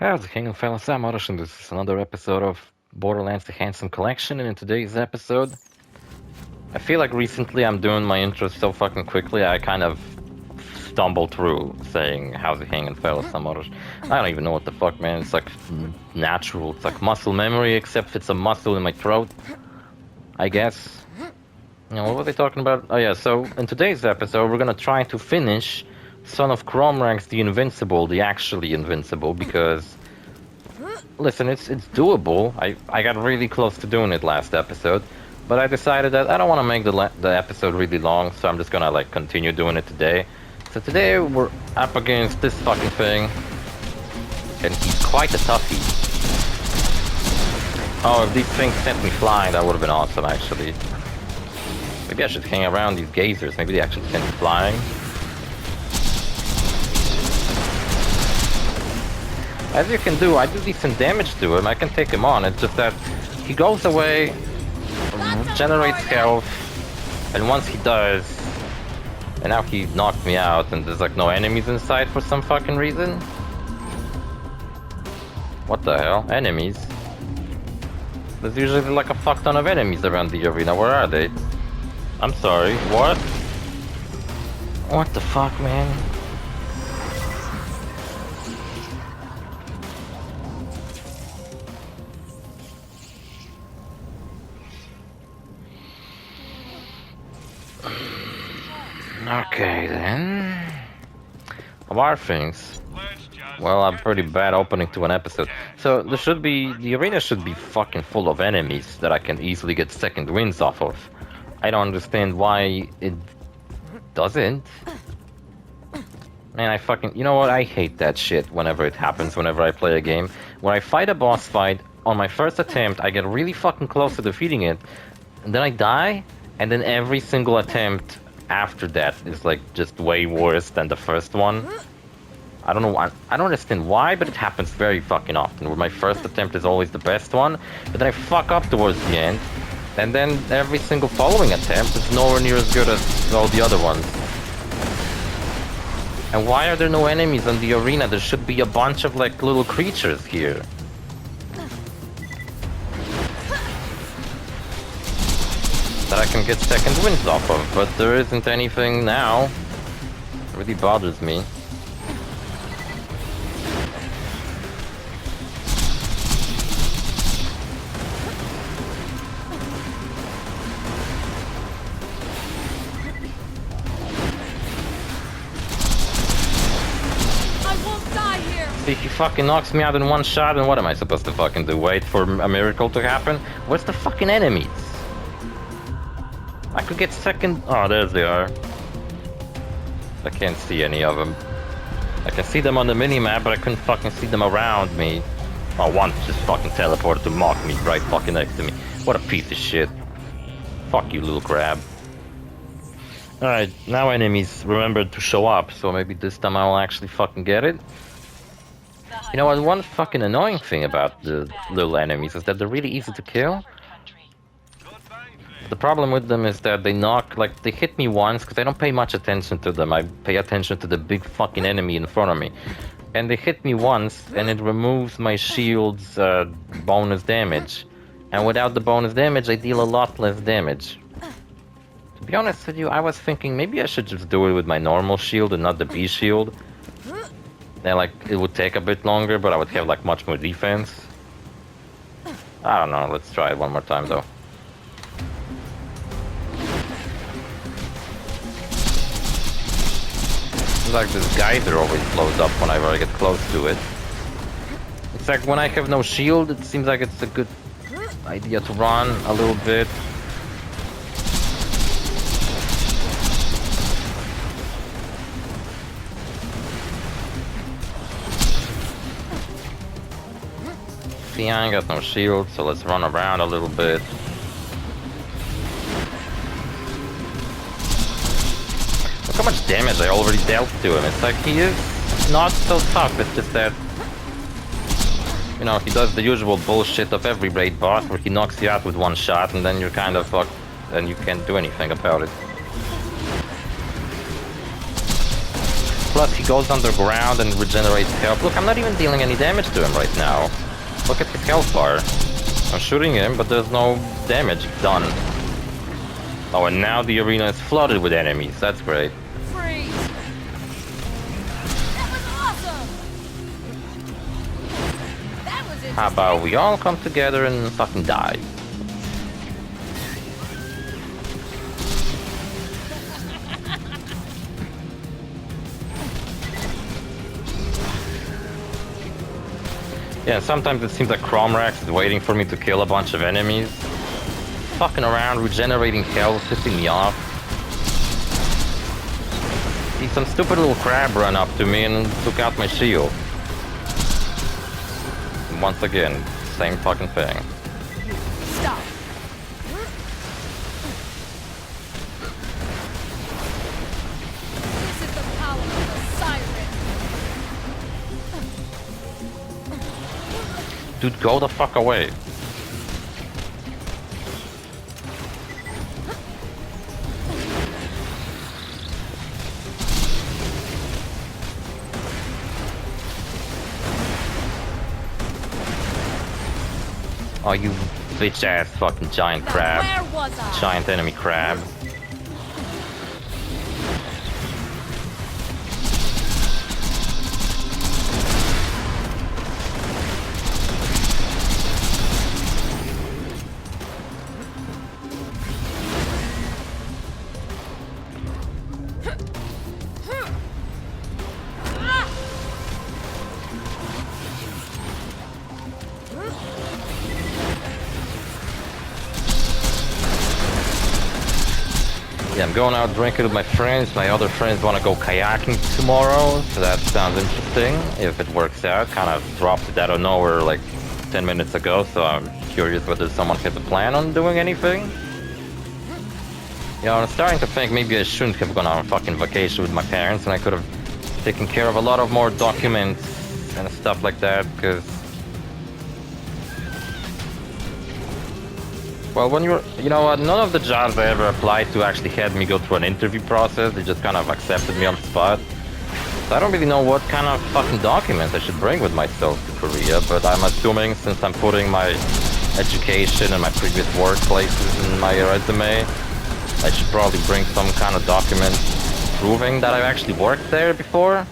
How's it hanging, fellas? I'm OrosZ, and this is another episode of Borderlands The Handsome Collection, and in today's episode, I feel like recently I'm doing my intro so fucking quickly, I kind of stumbled through saying, how's it hanging, fellas? I'm OrosZ. I don't even know what the fuck, man. It's like natural. It's like muscle memory, except it's a muscle in my throat, I guess. You know, what were they talking about? Oh yeah, so in today's episode, we're gonna try to finish Son of Cromrank's The Invincible, the actually Invincible, because listen, it's doable. I got really close to doing it last episode, but I decided that I don't want to make the episode really long, so I'm just gonna like continue doing it today. So today we're up against this fucking thing, and he's quite a toughie. Oh, if these things sent me flying, that would have been awesome, actually. Maybe I should hang around these gazers. Maybe they actually send me flying. As you can do, I do decent damage to him. I can take him on. It's just that he goes away, generates health, and once he does, and now he knocked me out, and there's like no enemies inside for some fucking reason. What the hell? Enemies? There's usually like a fuck ton of enemies around the arena. Where are they? I'm sorry. What? What the fuck, man? Okay then. How are things? Well, I'm pretty bad opening to an episode. So the arena should be fucking full of enemies that I can easily get second wins off of. I don't understand why it doesn't. Man, you know what? I hate that shit whenever it happens, whenever I play a game. When I fight a boss fight, on my first attempt, I get really fucking close to defeating it, and then I die, and then every single attempt after that is like just way worse than the first one. I don't know why. I don't understand why, but it happens very fucking often, where my first attempt is always the best one, but then I fuck up towards the end, and then every single following attempt is nowhere near as good as all the other ones. And why are there no enemies in the arena? There should be a bunch of like little creatures here. That I can get second wins off of, but there isn't anything now. It really bothers me. See, he fucking knocks me out in one shot, and what am I supposed to fucking do? Wait for a miracle to happen? Where's the fucking enemies? I could get second... Oh, there they are. I can't see any of them. I can see them on the minimap, but I couldn't fucking see them around me. Oh, one just fucking teleported to mock me right fucking next to me. What a piece of shit. Fuck you, little crab. Alright, now enemies remembered to show up, so maybe this time I'll actually fucking get it. You know what, one fucking annoying thing about the little enemies is that they're really easy to kill. The problem with them is that they hit me once because I don't pay much attention to them. I pay attention to the big fucking enemy in front of me. And they hit me once and it removes my shield's bonus damage. And without the bonus damage, I deal a lot less damage. To be honest with you, I was thinking maybe I should just do it with my normal shield and not the B shield. Then like, it would take a bit longer, but I would have like much more defense. I don't know, let's try it one more time though. Like this geyser always blows up whenever I get close to it. It's like when I have no shield, it seems like it's a good idea to run a little bit. See, I ain't got no shield, so let's run around a little bit. Look how much damage I already dealt to him. It's like he is not so tough, it's just that, you know, he does the usual bullshit of every raid boss where he knocks you out with one shot and then you're kind of fucked and you can't do anything about it. Plus he goes underground and regenerates health. Look, I'm not even dealing any damage to him right now. Look at his health bar. I'm shooting him, but there's no damage done. Oh, and now the arena is flooded with enemies. That's great. Freeze! That was awesome! That was interesting. How about we all come together and fucking die? Yeah, sometimes it seems like Cromrax is waiting for me to kill a bunch of enemies. Fucking around, regenerating health, pissing me off. See, some stupid little crab ran up to me and took out my shield. And once again, same fucking thing. Stop! This is the power of the siren! Dude, go the fuck away. Oh, you bitch ass fucking giant crab. Where was I? Giant enemy crab. Yeah, I'm going out drinking with my friends. My other friends want to go kayaking tomorrow, so that sounds interesting. If it works out, kind of dropped it out of nowhere like 10 minutes ago, so I'm curious whether someone has a plan on doing anything. You know, I'm starting to think maybe I shouldn't have gone on a fucking vacation with my parents, and I could have taken care of a lot of more documents and stuff like that, because... Well, when you're... You know what, none of the jobs I ever applied to actually had me go through an interview process. They just kind of accepted me on the spot. So I don't really know what kind of fucking documents I should bring with myself to Korea, but I'm assuming since I'm putting my education and my previous workplaces in my resume, I should probably bring some kind of document proving that I've actually worked there before.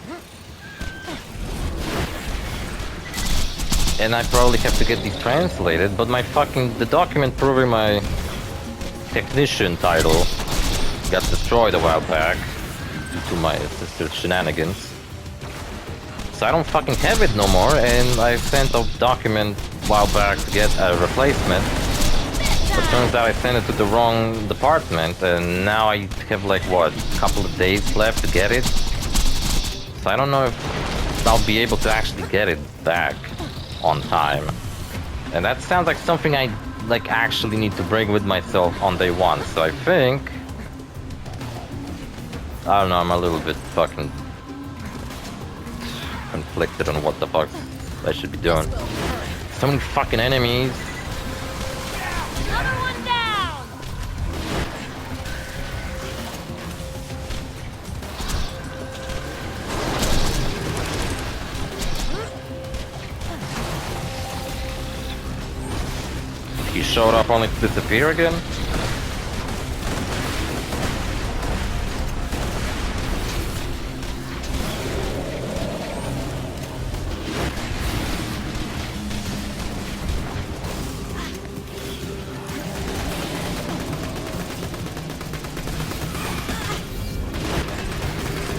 And I probably have to get these translated, but the document proving my technician title got destroyed a while back due to my sister's shenanigans. So I don't fucking have it no more, and I sent a document a while back to get a replacement. But turns out I sent it to the wrong department, and now I have like, what, a couple of days left to get it? So I don't know if I'll be able to actually get it back on time. And that sounds like something I like actually need to bring with myself on day one. So I think... I don't know, I'm a little bit fucking conflicted on what the fuck I should be doing. So many fucking enemies. Another one down! He showed up only to disappear again?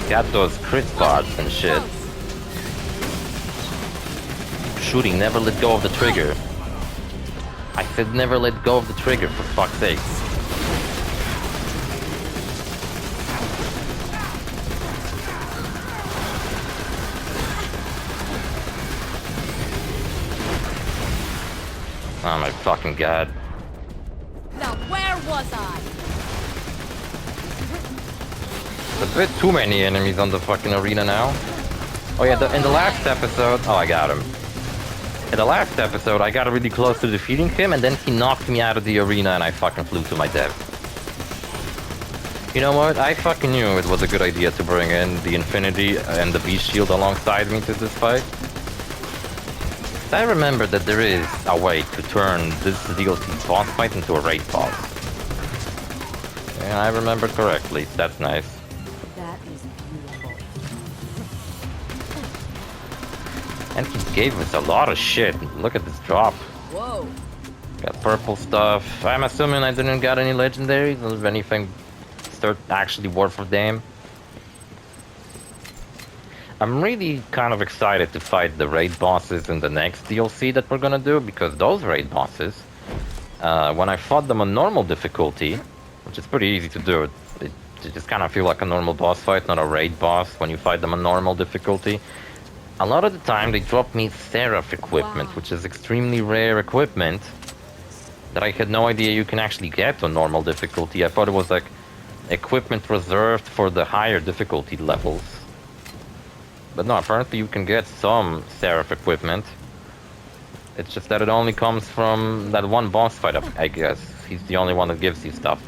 Got those crit spots and shit. Shooting, never let go of the trigger. I said never let go of the trigger, for fuck's sake. Oh my fucking god. Now where was I? There's a bit too many enemies on the fucking arena now. Oh yeah, in the last episode... Oh, I got him. In the last episode, I got really close to defeating him, and then he knocked me out of the arena and I fucking flew to my death. You know what? I fucking knew it was a good idea to bring in the Infinity and the Beast Shield alongside me to this fight. I remember that there is a way to turn this DLC boss fight into a raid boss. Yeah, I remember correctly. That's nice. That is beautiful. And he gave us a lot of shit. Look at this drop. Whoa. Got purple stuff. I'm assuming I didn't got any legendaries or anything actually worth a damn. I'm really kind of excited to fight the raid bosses in the next DLC that we're gonna do, because those raid bosses, when I fought them on normal difficulty, which is pretty easy to do, it just kind of feel like a normal boss fight, not a raid boss when you fight them on normal difficulty. A lot of the time they drop me Seraph equipment, which is extremely rare equipment that I had no idea you can actually get on normal difficulty. I thought it was like equipment reserved for the higher difficulty levels. But no, apparently you can get some Seraph equipment. It's just that it only comes from that one boss fight, I guess. He's the only one that gives you stuff.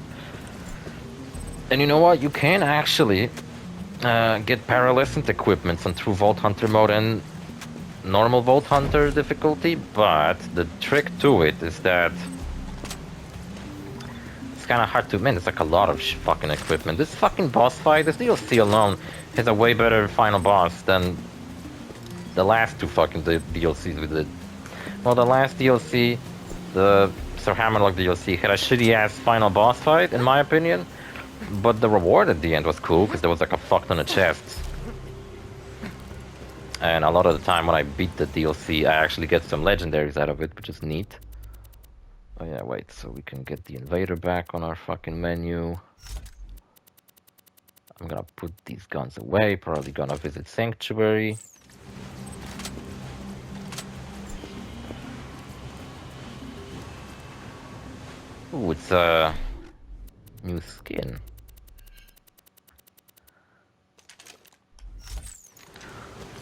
And you know what? You can actually get pearlescent equipment on True Vault Hunter mode and normal Vault Hunter difficulty, but the trick to it is that it's kind of hard to... Man, it's like a lot of fucking equipment. This fucking boss fight, this DLC alone, is a way better final boss than the last two fucking DLCs we did. Well, the last DLC, the Sir Hammerlock DLC, had a shitty-ass final boss fight, in my opinion. But the reward at the end was cool, because there was like a fuck ton of chests. And a lot of the time when I beat the DLC, I actually get some legendaries out of it, which is neat. Oh yeah, wait, so we can get the Invader back on our fucking menu. I'm gonna put these guns away, probably gonna visit Sanctuary. Ooh, it's a new skin.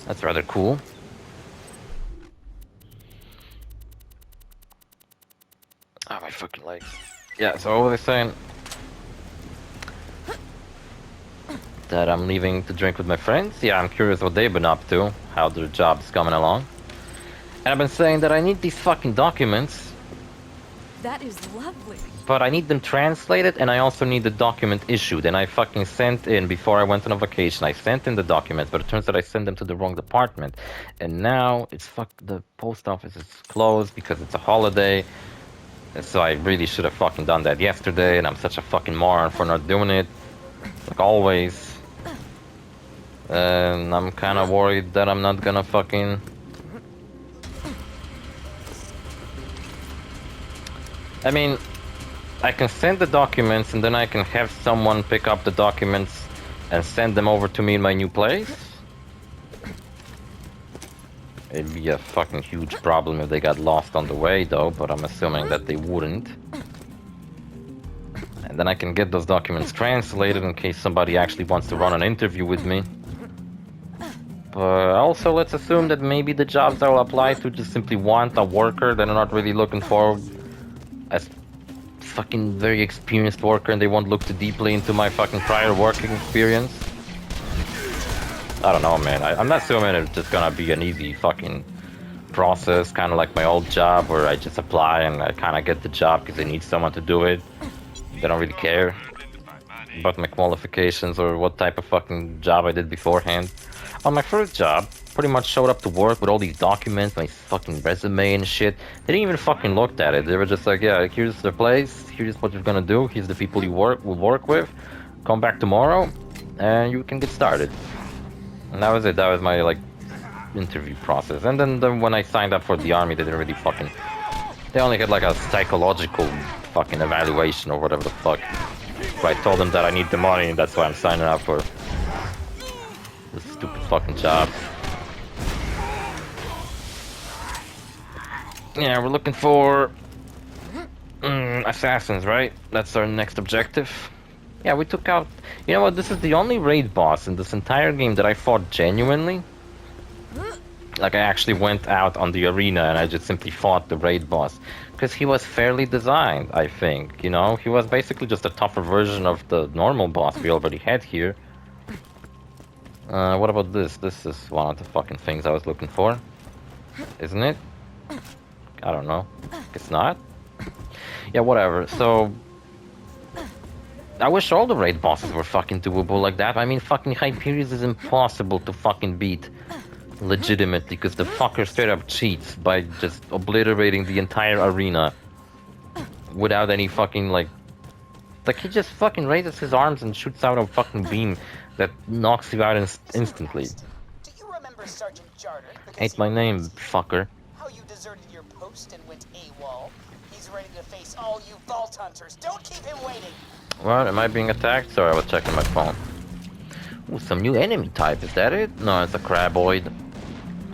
That's rather cool. Oh, my fucking legs. Yeah, so what was I saying? That I'm leaving to drink with my friends. Yeah, I'm curious what they've been up to, how their job's coming along. And I've been saying that I need these fucking documents. That is lovely. But I need them translated, and I also need the document issued. And I fucking sent in, before I went on a vacation, I sent in the documents, but it turns out I sent them to the wrong department. And now, the post office is closed because it's a holiday. And so I really should have fucking done that yesterday, and I'm such a fucking moron for not doing it. Like always. And I'm kind of worried that I'm not gonna fucking... I mean, I can send the documents and then I can have someone pick up the documents and send them over to me in my new place. It'd be a fucking huge problem if they got lost on the way though, but I'm assuming that they wouldn't. And then I can get those documents translated in case somebody actually wants to run an interview with me. But also let's assume that maybe the jobs I will apply to just simply want a worker that are not really looking for as fucking very experienced worker, and they won't look too deeply into my fucking prior working experience. I don't know, man. I'm not assuming it's just gonna be an easy fucking process, kind of like my old job where I just apply and I kind of get the job because they need someone to do it. They don't really care about my qualifications or what type of fucking job I did beforehand. On my first job, pretty much showed up to work with all these documents, my fucking resume and shit. They didn't even fucking look at it. They were just like, yeah, here's the place, here's what you're gonna do, here's the people you will work with. Come back tomorrow, and you can get started. And that was it. That was my, like, interview process. And then when I signed up for the army, they didn't really fucking... They only had, like, a psychological fucking evaluation or whatever the fuck. But I told them that I need the money, and that's why I'm signing up for this stupid fucking job. Yeah, we're looking for assassins, right? That's our next objective. Yeah, we took out... You know what? This is the only raid boss in this entire game that I fought genuinely. Like, I actually went out on the arena and I just simply fought the raid boss. Because he was fairly designed, I think, you know? He was basically just a tougher version of the normal boss we already had here. What about this? This is one of the fucking things I was looking for. Isn't it? I don't know. It's not? Yeah, whatever. So... I wish all the raid bosses were fucking doable like that. I mean, fucking Hyperius is impossible to fucking beat. Legitimately, because the fucker straight up cheats by just obliterating the entire arena. Without any fucking, like... Like, he just fucking raises his arms and shoots out a fucking beam that knocks you out instantly. Do you remember Sergeant Jarter? Ain't my name, fucker. How you deserted your post and went AWOL. He's ready to face all you vault hunters. Don't keep him waiting. What? Am I being attacked? Sorry, I was checking my phone. Ooh, some new enemy type. Is that it? No, it's a craboid.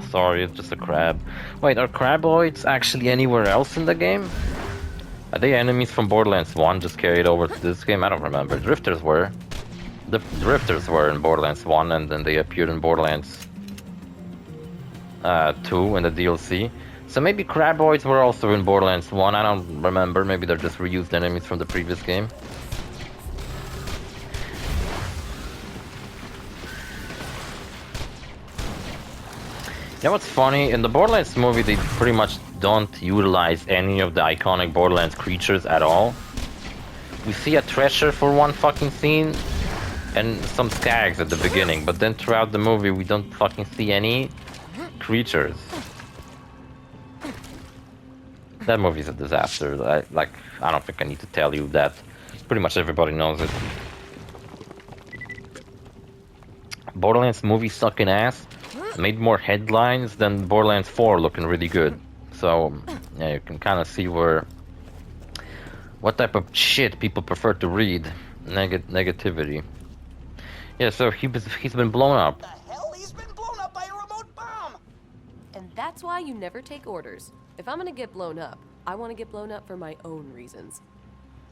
Sorry, it's just a crab. Wait, are craboids actually anywhere else in the game? Are they enemies from Borderlands 1 just carried over to this game? I don't remember. Drifters were. The Drifters were in Borderlands 1 and then they appeared in Borderlands 2 in the DLC. So maybe craboids were also in Borderlands 1. I don't remember. Maybe they're just reused enemies from the previous game. You know what's funny? In the Borderlands movie, they pretty much don't utilize any of the iconic Borderlands creatures at all. We see a treasure for one fucking scene, and some skags at the beginning, but then throughout the movie, we don't fucking see any creatures. That movie's a disaster. I don't think I need to tell you that. Pretty much everybody knows it. Borderlands movie sucking ass. Made more headlines than Borderlands 4 looking really good. So, yeah, you can kind of see what type of shit people prefer to read. Negativity. Yeah, so he's been blown up. The hell? He's been blown up by a remote bomb. And that's why you never take orders. If I'm gonna get blown up, I want to get blown up for my own reasons.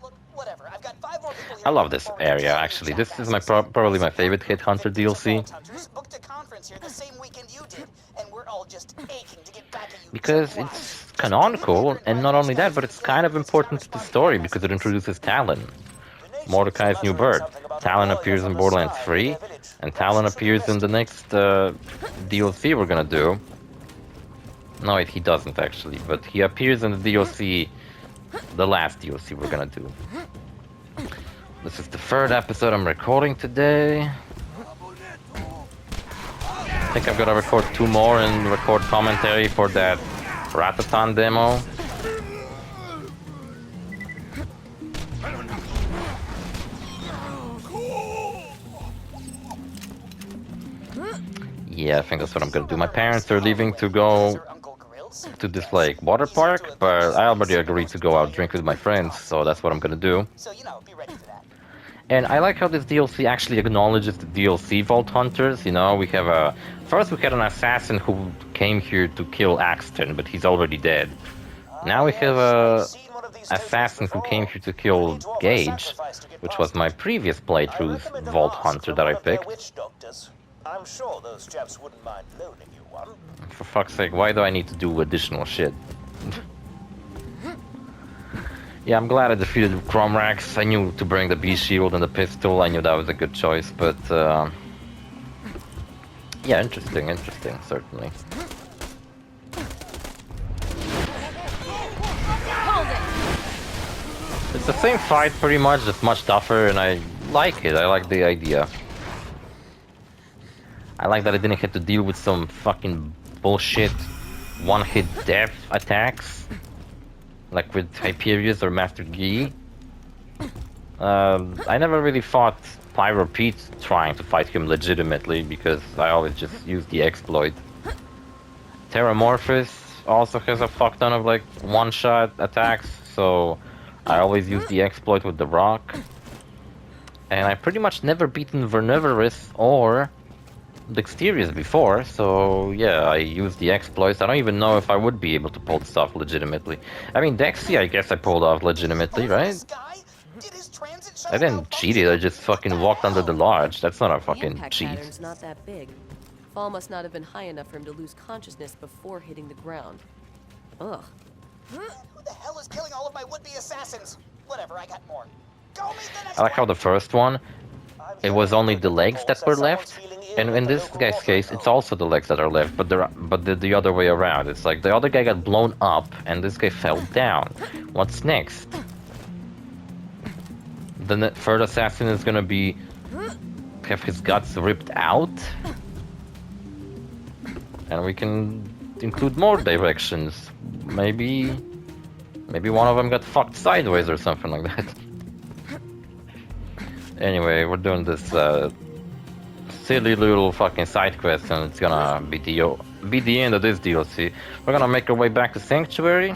Look, whatever. I've got 5 more people here. I love this area, actually. This is probably my favorite Hit Hunter DLC. Booked a conference here the same weekend you did, and we're all just aching to get back at you. Because it's canonical, and not only that, but it's kind of important to the story because it introduces Talon. Mordecai's new bird. Talon appears in Borderlands 3, and Talon appears in the next DLC we're gonna do. No, wait, he doesn't actually, but he appears in the DLC, the last DLC we're gonna do. This is the 3rd episode I'm recording today. I think I'm gonna record 2 more and record commentary for that Ratatan demo. Yeah, I think that's what I'm gonna do. My parents are leaving to go to this like water park, but I already agreed to go out drink with my friends, so that's what I'm gonna do. So, you know, be ready for that. And I like how this DLC actually acknowledges the DLC Vault Hunters. You know, we have first we had an assassin who came here to kill Axton, but he's already dead. Now we have a assassin who came here to kill Gage, which was my previous playthrough's Vault Hunter that I picked. I'm sure those chaps wouldn't mind loaning you one. For fuck's sake, why do I need to do additional shit? Yeah, I'm glad I defeated Cromrax. I knew to bring the B-Shield and the pistol. I knew that was a good choice, but... yeah, interesting, certainly. It's the same fight, pretty much, just much tougher, and I like it. I like the idea. I like that I didn't have to deal with some fucking bullshit one-hit death attacks. Like with Hyperius or Master Yi. I never really fought Pyro Pete trying to fight him legitimately because I always just used the exploit. Terramorphous also has a fuck ton of like one-shot attacks, so I always use the exploit with the rock. And I pretty much never beaten Vernivorous or Dexterious before, so yeah, I use the exploits. I don't even know if I would be able to pull this off legitimately. I mean, Dexy, I guess I pulled off legitimately, right? I didn't cheat it, I just fucking walked under the lodge. That's not a fucking cheat. Not that big. fall must not have been high enough for him to lose consciousness before hitting the ground. Ugh. Who the hell is killing all of my would-be assassins? Whatever, I got more. Go meet the next I like how one. the first one, it was only the legs that were left, and in this guy's case, it's also the legs that are left, but the other way around. It's like the other guy got blown up, and this guy fell down. What's next? The third assassin is gonna be have his guts ripped out, and we can include more directions. Maybe one of them got fucked sideways or something like that. Anyway, we're doing this silly little fucking side quest, and it's gonna be the end of this DLC. We're gonna make our way back to Sanctuary.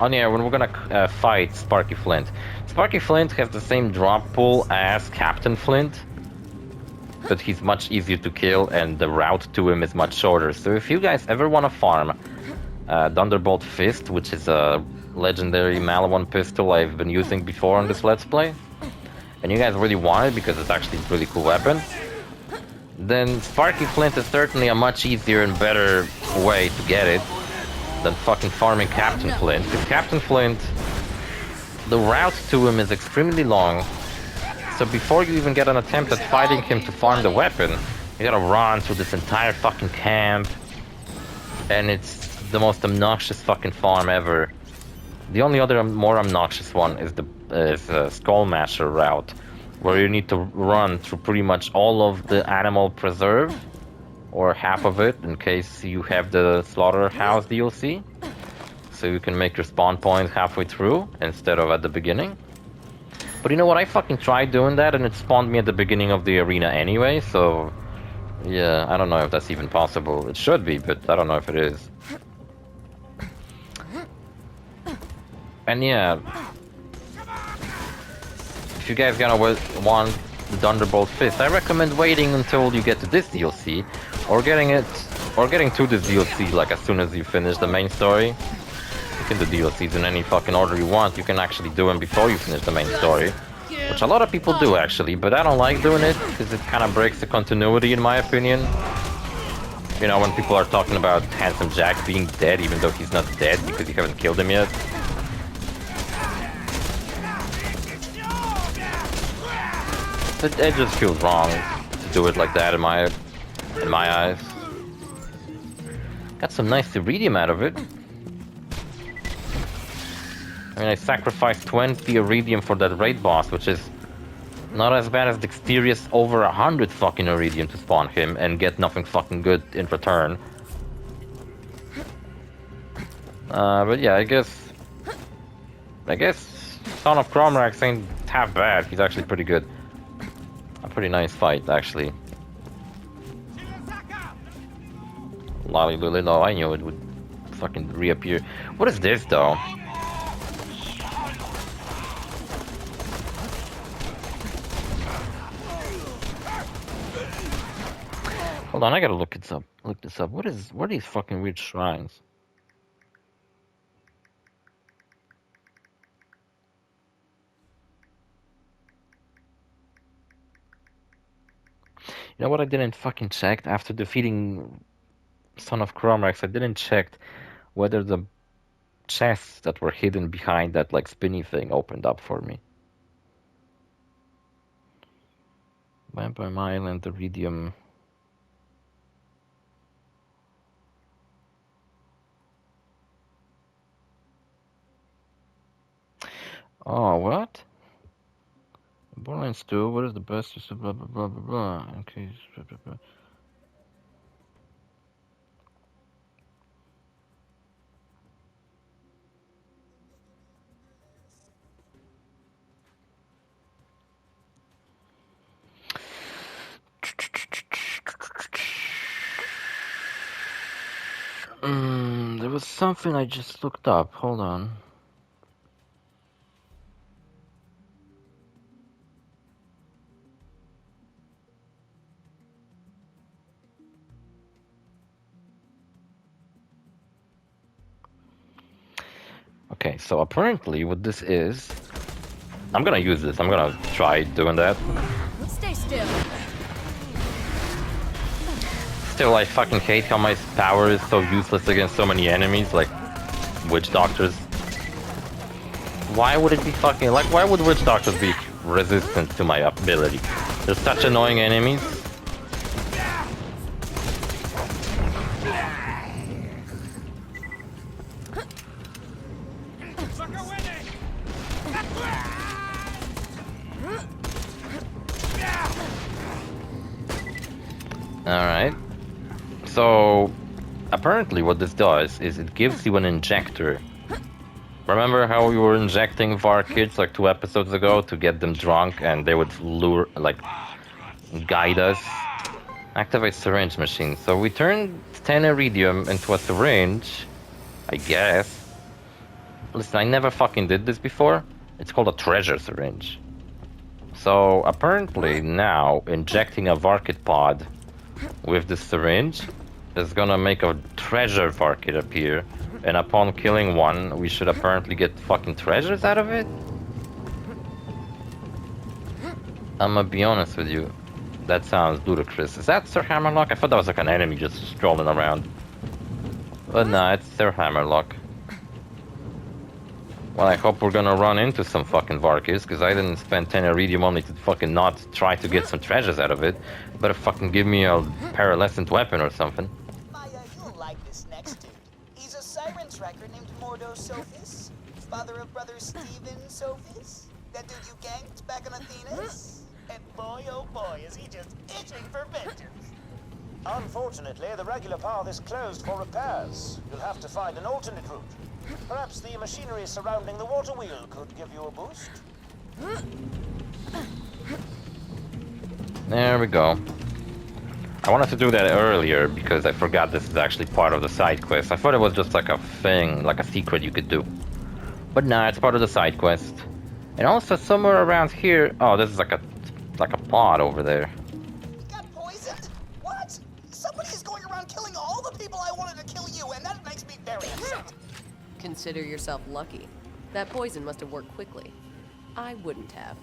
Oh yeah, when we're gonna fight Sparky Flint. Sparky Flint has the same drop pool as Captain Flint, but he's much easier to kill, and the route to him is much shorter. So if you guys ever want to farm Thunderbolt Fist, which is a legendary Malawon pistol I've been using before on this Let's Play, and you guys really want it because it's actually a really cool weapon, then Sparky Flint is certainly a much easier and better way to get it than fucking farming Captain Flint. Because Captain Flint, the route to him is extremely long, so before you even get an attempt at fighting him to farm the weapon, you gotta run through this entire fucking camp, and it's the most obnoxious fucking farm ever. The only other more obnoxious one is the Skullmasher route, where you need to run through pretty much all of the animal preserve, or half of it, in case you have the Slaughterhouse DLC. So you can make your spawn point halfway through, instead of at the beginning. But you know what, I fucking tried doing that, and it spawned me at the beginning of the arena anyway, so... yeah, I don't know if that's even possible. It should be, but I don't know if it is. And yeah, if you guys gonna want the Thunderbolt Fist, I recommend waiting until you get to this DLC, or getting to this DLC like as soon as you finish the main story. You can do DLCs in any fucking order you want. You can actually do them before you finish the main story, which a lot of people do actually, but I don't like doing it because it kind of breaks the continuity in my opinion. You know, when people are talking about Handsome Jack being dead even though he's not dead because you haven't killed him yet. It just feels wrong to do it like that in my eyes. Got some nice iridium out of it. I mean, I sacrificed 20 iridium for that raid boss, which is not as bad as Dexterious over 100 fucking iridium to spawn him and get nothing fucking good in return. But yeah, I guess Son of Cromrax ain't half bad. He's actually pretty good. A pretty nice fight, actually. Lolly Lily, no, I knew it would fucking reappear. What is this, though? Hold on, I gotta look this up. What are these fucking weird shrines? You know what I didn't fucking check? After defeating Son of Cromrax, I didn't check whether the chests that were hidden behind that like spinny thing opened up for me. Vampire Island, Iridium. Oh, what? Borderlands 2, what is the best? Blah, blah, blah, blah, blah. Okay. Blah, blah, blah. There was something I just looked up. Hold on. Okay, so apparently what this is... I'm gonna use this. I'm gonna try doing that. Stay still. Still, I fucking hate how my power is so useless against so many enemies, like witch doctors. Why would it be fucking like? Why would witch doctors be resistant to my ability? They're such annoying enemies. Alright. So, apparently what this does is it gives you an injector. Remember how we were injecting VAR kids like 2 episodes ago to get them drunk and they would lure, like, guide us? Activate syringe machine. So we turned 10 iridium into a syringe, I guess. Listen, I never fucking did this before. It's called a treasure syringe. So apparently now injecting a Varkit pod with this syringe is gonna make a treasure Varkit appear, and upon killing one, we should apparently get fucking treasures out of it? I'ma be honest with you, that sounds ludicrous. Is that Sir Hammerlock? I thought that was like an enemy just strolling around. But nah, it's Sir Hammerlock. Well, I hope we're gonna run into some fucking Varkis, because I didn't spend 10 iridium only to fucking not try to get some treasures out of it. Better fucking give me a pearlescent weapon or something. Maya, you'll like this next dude. He's a siren tracker named Mordo Sophis, father of brother Steven Sophis. That dude you ganked back on Athena's. And boy, oh boy, is he just itching for vengeance. Unfortunately, the regular path is closed for repairs. You'll have to find an alternate route. Perhaps the machinery surrounding the water wheel could give you a boost. There we go. I wanted to do that earlier because I forgot this is actually part of the side quest. I thought it was just like a thing, like a secret you could do. But nah, it's part of the side quest. And also somewhere around here... Oh, this is like a pod over there. You got poisoned? What? Somebody is going around killing all the people I wanted to kill you, and that makes me very upset. Consider yourself lucky. That poison must have worked quickly. I wouldn't have.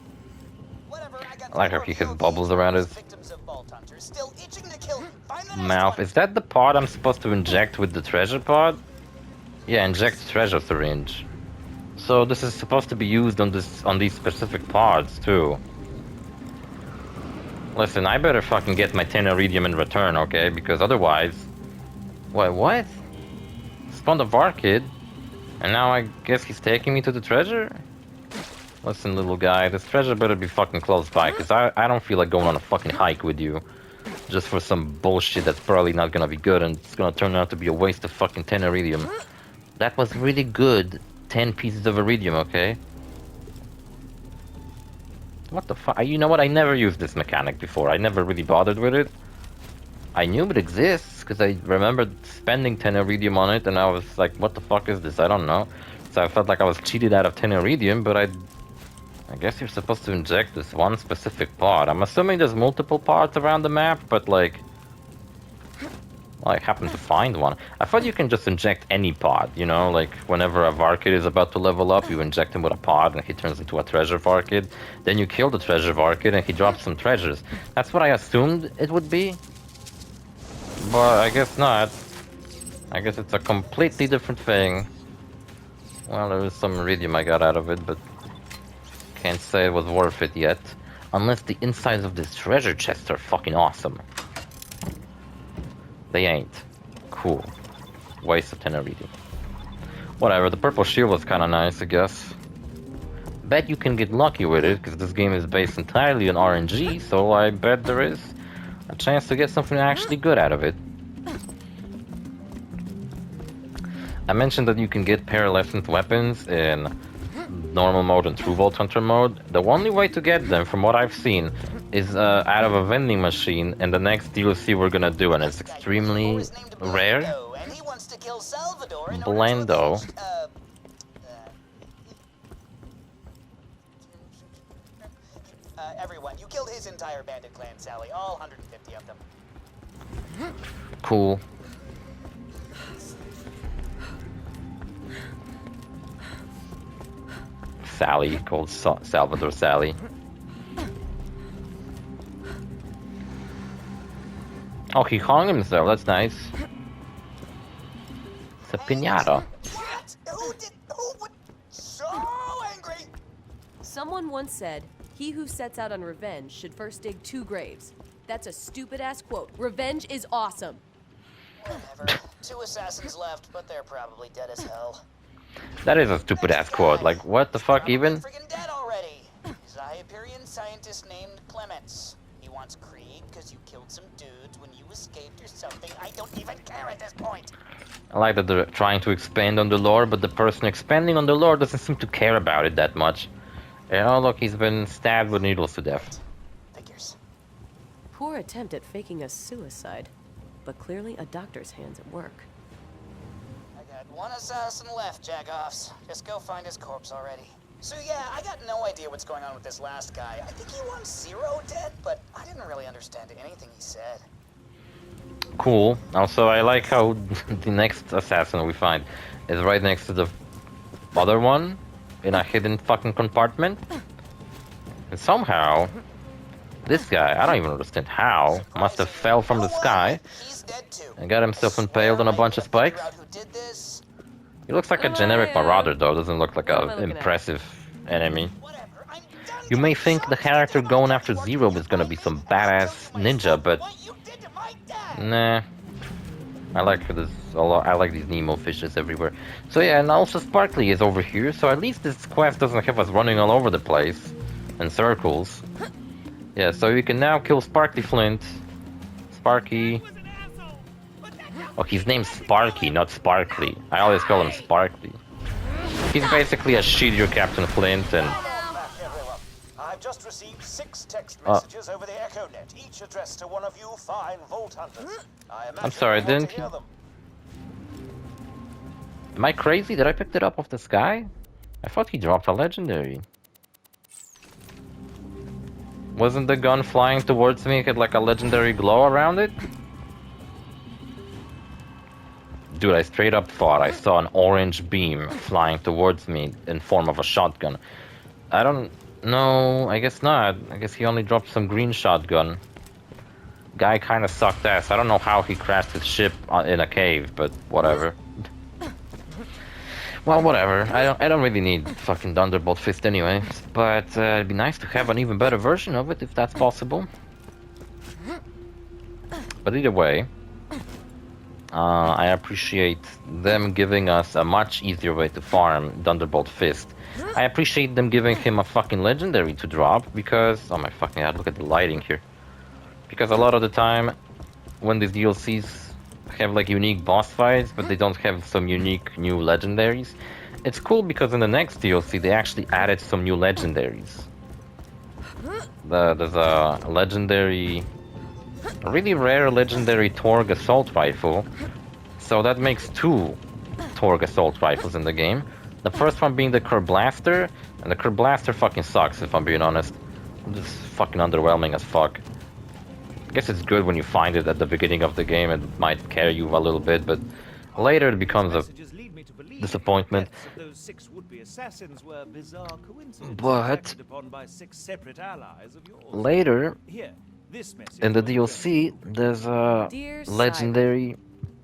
Whatever, I got I like how he has bubbles around his victims of Vault Hunters still itching to kill. Find the next mouth. one. Is that the pod I'm supposed to inject with the treasure pod? Yeah, inject treasure syringe. So this is supposed to be used on these specific pods too. Listen, I better fucking get my 10 iridium in return, okay? Because otherwise... Wait, what? Spawned a Varkid? And now I guess he's taking me to the treasure? Listen, little guy, this treasure better be fucking close by, because I don't feel like going on a fucking hike with you. Just for some bullshit that's probably not gonna be good, and it's gonna turn out to be a waste of fucking 10 iridium. That was really good 10 pieces of iridium, okay? What the fuck? You know what? I never used this mechanic before. I never really bothered with it. I knew it exists, because I remembered spending 10 iridium on it, and I was like, what the fuck is this? I don't know. So I felt like I was cheated out of 10 iridium, but I guess you're supposed to inject this one specific pod. I'm assuming there's multiple pods around the map, but like... Well, I happened to find one. I thought you can just inject any pod, you know? Like, whenever a Varkid is about to level up, you inject him with a pod and he turns into a treasure Varkid. Then you kill the treasure Varkid and he drops some treasures. That's what I assumed it would be. But I guess not. I guess it's a completely different thing. Well, there was some iridium I got out of it, but... Can't say it was worth it yet. Unless the insides of this treasure chest are fucking awesome. They ain't. Cool. Waste of 10 iridium. Whatever, the purple shield was kinda nice, I guess. Bet you can get lucky with it, because this game is based entirely on RNG, so I bet there is a chance to get something actually good out of it. I mentioned that you can get pearlescent weapons in normal mode and true Vault Hunter mode. The only way to get them, from what I've seen, is out of a vending machine in the next DLC we're gonna do, and it's extremely rare. And he wants to kill Salvador in Blendo. order to everyone, you killed his entire bandit clan, Sally. All 150 of them. Cool. Sally, called Salvador Sally. Oh, he hung himself. That's nice. It's a piñata. What? Who would... So angry! Someone once said, "He who sets out on revenge should first dig 2 graves." That's a stupid-ass quote. Revenge is awesome. Whatever. 2 assassins left, but they're probably dead as hell. That is a stupid ass quote. Like, what the fuck Probably even? friggin' dead already. He's a Hyperion scientist named Clements. He wants Krieg because you killed some dudes when you escaped or something. I don't even care at this point. I like that they're trying to expand on the lore, but the person expanding on the lore doesn't seem to care about it that much. And oh look, he's been stabbed with needles to death. Figures. Poor attempt at faking a suicide, but clearly a doctor's hands at work. I got 1 assassin left, jagoffs. Just go find his corpse already. So yeah, I got no idea what's going on with this last guy. I think he wants Zero dead, but I didn't really understand anything he said. Cool. Also, I like how the next assassin we find is right next to the other one in a hidden fucking compartment. And somehow, this guy, I don't even understand how, must have fell from the sky He's dead too. and got himself impaled on a bunch of spikes. Who did this? He looks like a generic marauder though, doesn't look like What am I an looking at? impressive enemy. Whatever. I'm done. You may think the character going after Zero is gonna be some badass ninja, but What you did to my dad? nah. I like this a lot. I like these Nemo fishes everywhere. So yeah, and also Sparkly is over here, so at least this quest doesn't have us running all over the place in circles. Yeah, so you can now kill Sparkly Flint. Sparky. Oh, his name's Sparky, not Sparkly. I always call him Sparkly. He's basically a shittier Captain Flint, and Back, everyone. I've just received 6 text messages over the Echo Net, each addressed to one of you fine Vault Hunters. I imagine sorry, you want to didn't hear you- them. am I crazy? Did I pick it up off the sky? I thought he dropped a legendary. Wasn't the gun flying towards me had like a legendary glow around it? Dude, I straight up thought I saw an orange beam flying towards me in form of a shotgun. I don't know, I guess not. I guess he only dropped some green shotgun. Guy kinda sucked ass. I don't know how he crashed his ship in a cave, but whatever. Well, whatever. I don't really need fucking Thunderbolt Fist anyway. But it'd be nice to have an even better version of it if that's possible. But either way, I appreciate them giving us a much easier way to farm Thunderbolt Fist. I appreciate them giving him a fucking legendary to drop because... oh my fucking god, look at the lighting here. Because a lot of the time, when these DLCs have like unique boss fights, but they don't have some unique new legendaries, it's cool because in the next DLC they actually added some new legendaries. There's a legendary... a really rare legendary Torg assault rifle, so that makes 2 Torg assault rifles in the game. The first one being the Kerr Blaster, and the Kerr Blaster fucking sucks if I'm being honest. It's just fucking underwhelming as fuck. I guess it's good when you find it at the beginning of the game, it might carry you a little bit, but later it becomes a disappointment. Those 6 would-be assassins were bizarre coincidences But- acted upon by 6 separate allies of yours. Later, Here, this message in the will DLC, there's a Dear legendary...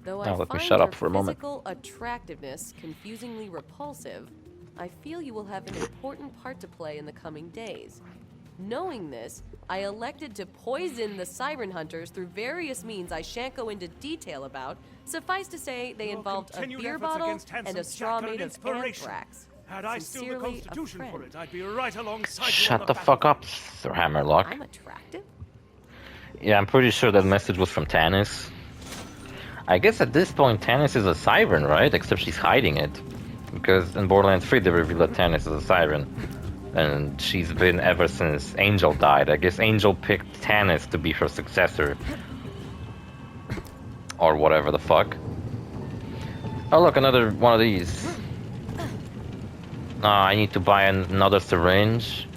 Though Now I let me find shut your up for a moment. physical attractiveness confusingly repulsive, I feel you will have an important part to play in the coming days. Knowing this, I elected to poison the Siren Hunters through various means I shan't go into detail about. Suffice to say, they Your involved a continued beer efforts bottle against and a Hansom's straw shotgun made of inspiration. anthrax. Had I still the Sincerely, a constitution for friend. it, I'd be right alongside you on Shut the the fuck up, Sir Hammerlock. I'm attractive? Yeah, I'm pretty sure that message was from Tannis. I guess at this point Tannis is a siren, right? Except she's hiding it. Because in Borderlands 3 they revealed that Tannis is a siren. And she's been ever since Angel died. I guess Angel picked Tannis to be her successor. Or whatever the fuck. Oh look, another one of these. I need to buy another syringe.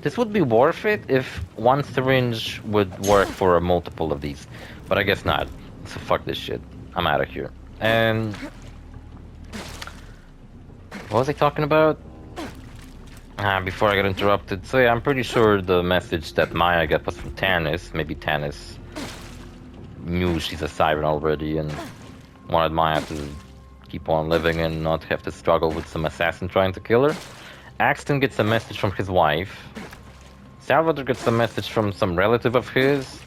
This would be worth it if one syringe would work for a multiple of these. But I guess not. So fuck this shit. I'm out of here. And... what was I talking about? Before I got interrupted. So yeah, I'm pretty sure the message that Maya got was from Tannis. Maybe Tannis knew she's a siren already and wanted Maya to keep on living and not have to struggle with some assassin trying to kill her. Axton gets a message from his wife. Salvador gets a message from some relative of his.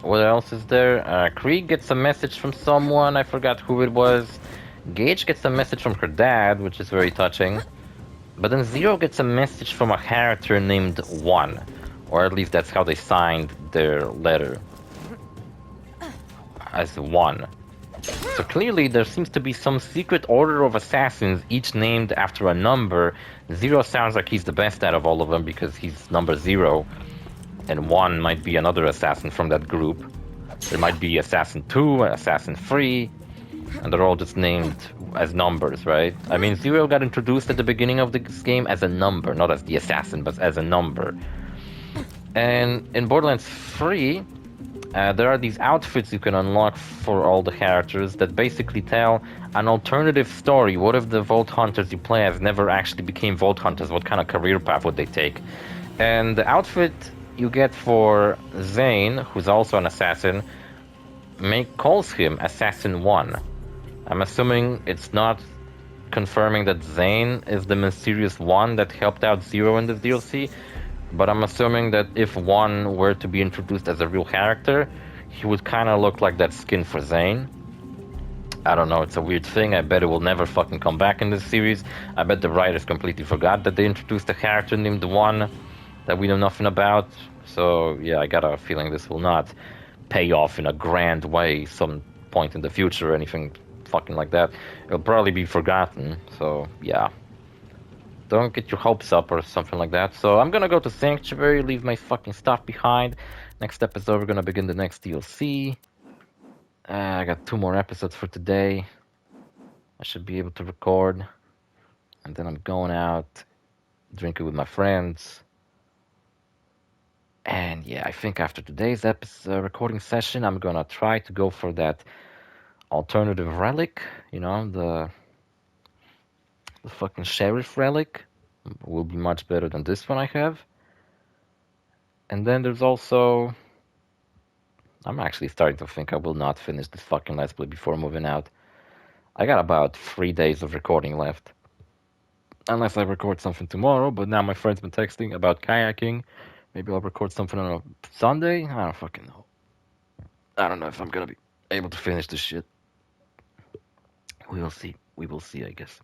What else is there? Krieg gets a message from someone, I forgot who it was. Gage gets a message from her dad, which is very touching. But then Zero gets a message from a character named One. Or at least that's how they signed their letter. As One. So clearly there seems to be some secret order of assassins, each named after a number. Zero sounds like he's the best out of all of them because he's number 0. And One might be another assassin from that group. There might be Assassin 2, Assassin 3, and they're all just named as numbers, right? I mean, Zero got introduced at the beginning of this game as a number, not as the assassin, but as a number. And in Borderlands 3, there are these outfits you can unlock for all the characters that basically tell an alternative story. What if the Vault Hunters you play as never actually became Vault Hunters? What kind of career path would they take? And the outfit you get for Zane, who's also an assassin, calls him Assassin 1. I'm assuming it's not confirming that Zane is the mysterious one that helped out Zero in this DLC, but I'm assuming that if One were to be introduced as a real character, he would kind of look like that skin for Zane. I don't know, it's a weird thing. I bet it will never fucking come back in this series. I bet the writers completely forgot that they introduced a character named One that we know nothing about. So yeah, I got a feeling this will not pay off in a grand way some point in the future or anything fucking like that. It'll probably be forgotten. So yeah, don't get your hopes up or something like that. So I'm gonna go to Sanctuary, leave my fucking stuff behind. Next episode we're gonna begin the next DLC. I got 2 more episodes for today. I should be able to record. And then I'm going out, drinking with my friends. And yeah, I think after today's episode recording session, I'm gonna try to go for that alternative relic. You know, the fucking sheriff relic will be much better than this one I have. And then there's also... I'm actually starting to think I will not finish this fucking Let's Play before moving out. I got about 3 days of recording left. Unless I record something tomorrow, but now my friend's been texting about kayaking. Maybe I'll record something on a Sunday? I don't fucking know. I don't know if I'm gonna be able to finish this shit. We will see. We will see, I guess.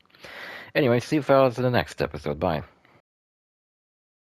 Anyway, see you fellas in the next episode. Bye.